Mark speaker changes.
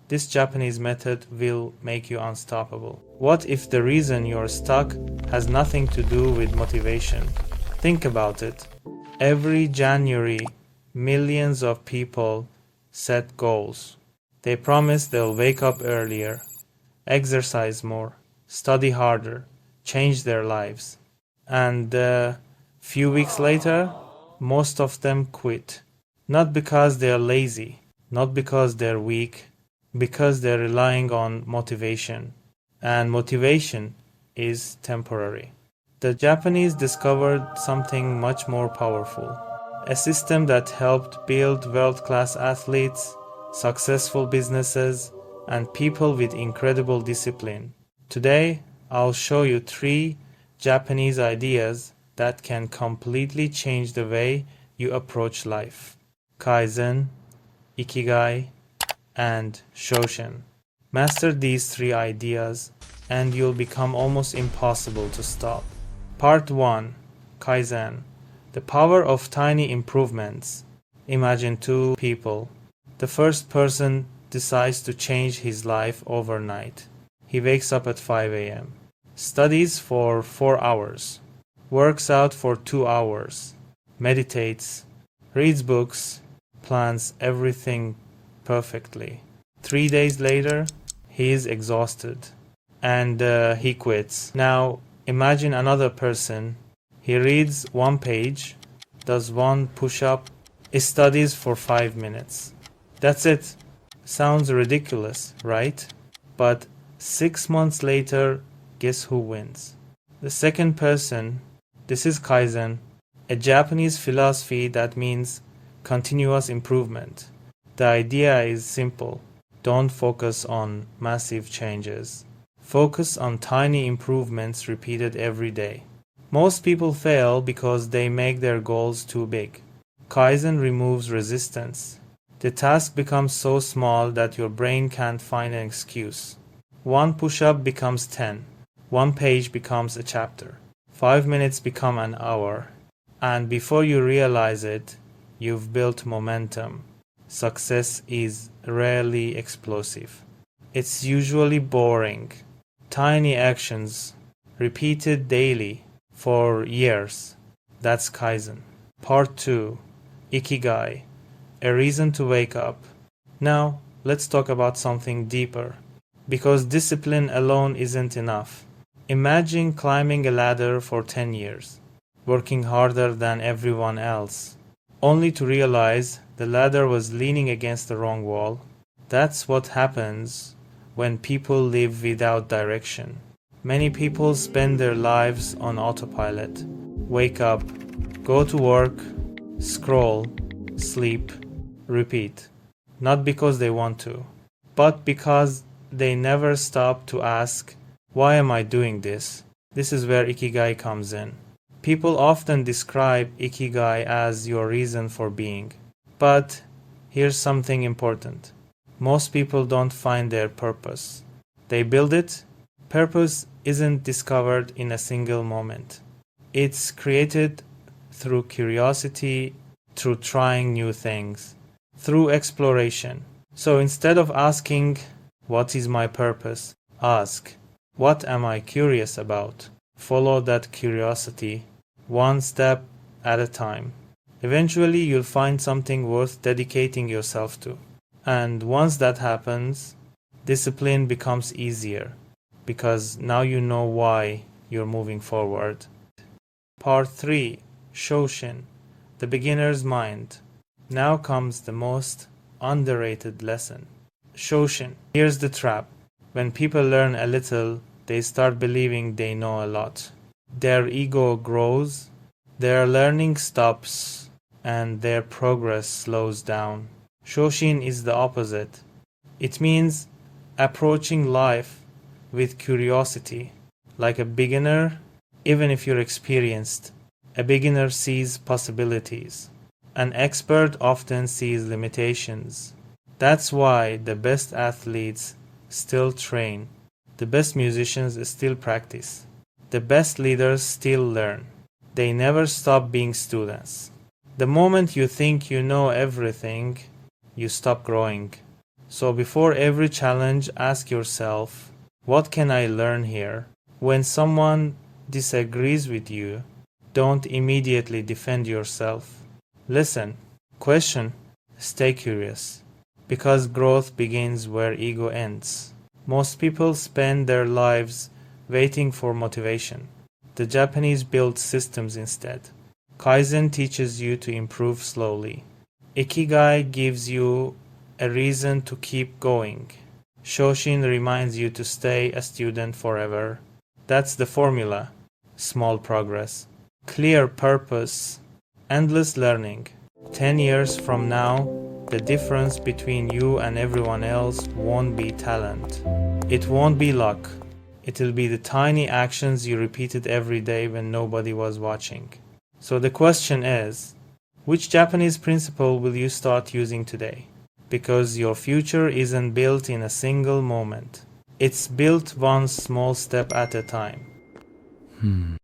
Speaker 1: This Japanese method will make you unstoppable. What if the reason you're stuck has nothing to do with motivation? Think about it. Every January, millions of people set goals. They promise they'll wake up earlier, exercise more, study harder, change their lives. And a few weeks later, most of them quit. Not because they're lazy, not because they're weak, because they're relying on motivation. And motivation is temporary. The Japanese discovered something much more powerful. A system that helped build world-class athletes, successful businesses, and people with incredible discipline. Today, I'll show you 3 Japanese ideas that can completely change the way you approach life. Kaizen, Ikigai, and Shoshin. Master these 3 ideas and you'll become almost impossible to stop. Part 1. Kaizen. The power of tiny improvements. Imagine 2 people. The first person decides to change his life overnight. He wakes up at 5 a.m., studies for 4 hours, works out for 2 hours, meditates, reads books, plans everything perfectly. 3 days later, he is exhausted and he quits. Now, imagine another person. He reads 1 page, does 1 push-up, studies for 5 minutes. That's it. Sounds ridiculous, right? But 6 months later, guess who wins? The second person. This is Kaizen, a Japanese philosophy that means continuous improvement. The idea is simple. Don't focus on massive changes. Focus on tiny improvements repeated every day. Most people fail because they make their goals too big. Kaizen removes resistance. The task becomes so small that your brain can't find an excuse. 1 push-up becomes 10. 1 page becomes a chapter. 5 minutes become an hour. And before you realize it, you've built momentum. Success is rarely explosive. It's usually boring. Tiny actions, repeated daily for years. That's Kaizen. Part 2. Ikigai. A reason to wake up. Now, let's talk about something deeper. Because discipline alone isn't enough. Imagine climbing a ladder for 10 years, working harder than everyone else, only to realize the ladder was leaning against the wrong wall. That's what happens when people live without direction. Many people spend their lives on autopilot. Wake up, go to work, scroll, sleep, repeat. Not because they want to, but because they never stop to ask, why am I doing this? This is where Ikigai comes in. People often describe Ikigai as your reason for being. But here's something important. Most people don't find their purpose. They build it. Purpose isn't discovered in a single moment. It's created through curiosity, through trying new things, through exploration. So instead of asking, what is my purpose? Ask, what am I curious about? Follow that curiosity, 1 step at a time. Eventually, you'll find something worth dedicating yourself to. And once that happens, discipline becomes easier, because now you know why you're moving forward. Part 3. Shoshin. The beginner's mind. Now comes the most underrated lesson. Shoshin. Here's the trap. When people learn a little, they start believing they know a lot. Their ego grows, their learning stops, and their progress slows down. Shoshin is the opposite. It means approaching life with curiosity. Like a beginner, even if you're experienced, a beginner sees possibilities. An expert often sees limitations. That's why the best athletes still train. The best musicians still practice. The best leaders still learn. They never stop being students. The moment you think you know everything, you stop growing. So before every challenge, ask yourself, what can I learn here? When someone disagrees with you, don't immediately defend yourself. Listen, question, stay curious. Because growth begins where ego ends. Most people spend their lives waiting for motivation. The Japanese build systems instead. Kaizen teaches you to improve slowly. Ikigai gives you a reason to keep going. Shoshin reminds you to stay a student forever. That's the formula. Small progress, clear purpose, endless learning. 10 years from now, the difference between you and everyone else won't be talent. It won't be luck. It'll be the tiny actions you repeated every day when nobody was watching. So the question is, which Japanese principle will you start using today? Because your future isn't built in a single moment. It's built one small step at a time.